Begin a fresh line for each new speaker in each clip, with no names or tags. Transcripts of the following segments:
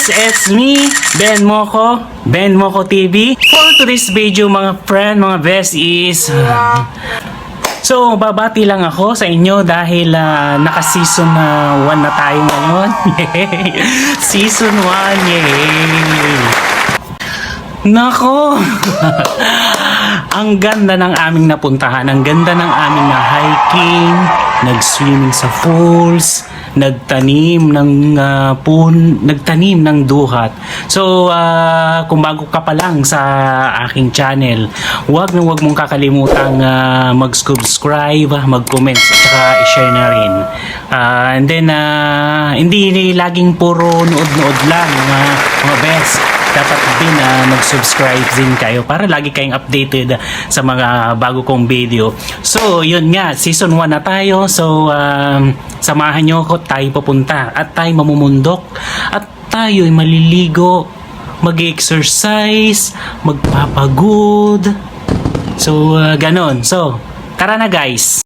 guys, it's me, Mokoh TV. For today's video mga friend, mga besties, so babati lang ako sa inyo dahil naka-season 1 na tayo ngayon. Yay! Season 1, yay! Nako! Ang ganda ng aming napuntahan, ang ganda ng aming na hiking, nag-swimming sa falls, nagtanim ng duhat. So, kung bago ka pa lang sa aking channel, huwag mong kakalimutang mag-subscribe, mag-comment, at saka i-share na rin. And then, hindi laging puro nood-nood lang, mga best. Dapat din mag-subscribe din kayo para lagi kayong updated sa mga bago kong video. So, yun nga, season 1 na tayo. So, samahan nyo ako, tayo papunta at tayo mamumundok at tayo ay maliligo, mag-exercise, magpapagod. So, ganon. So, tara na guys!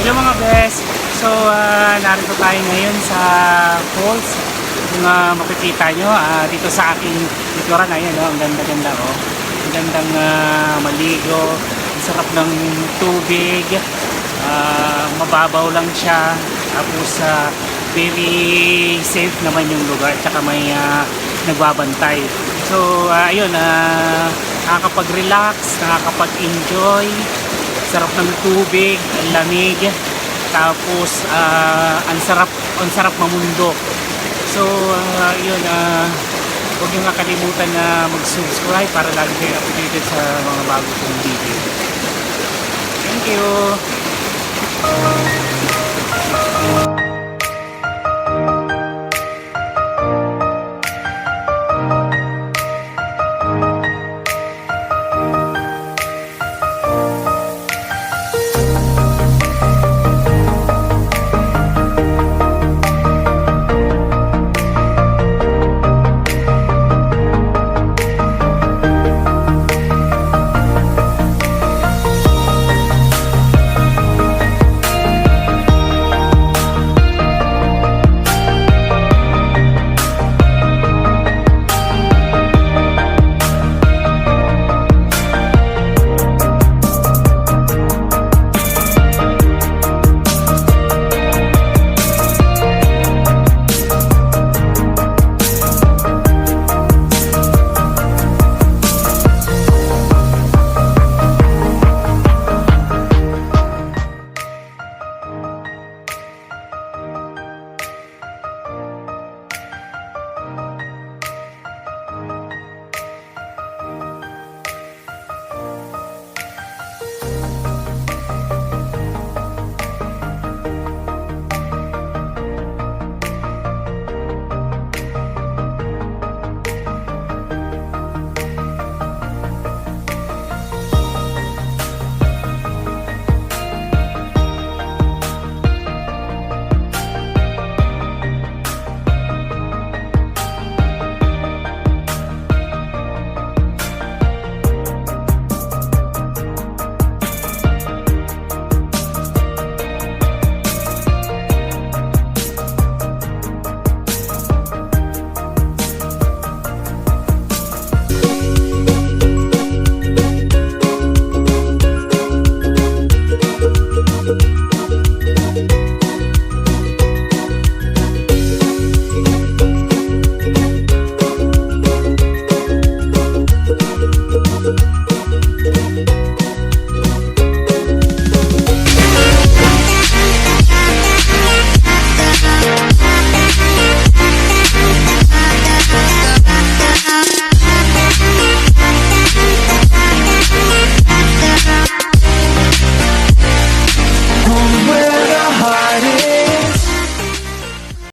Hello mga best. So narito tayo ngayon sa falls. Kung makikita nyo dito sa aking likuran, ayan ang ganda-ganda ang gandang maligo, ang sarap ng tubig, mababaw lang siya, tapos very safe naman yung lugar, tsaka may nagbabantay. So ayun, nakakapag-relax, nakakapag-enjoy, sarap ng tubig, ang lamig, tapos ang sarap mamundok. So yun, huwag nyo nga kalimutan na mag-subscribe para lagi kayo updated sa mga bago kong video. Thank you!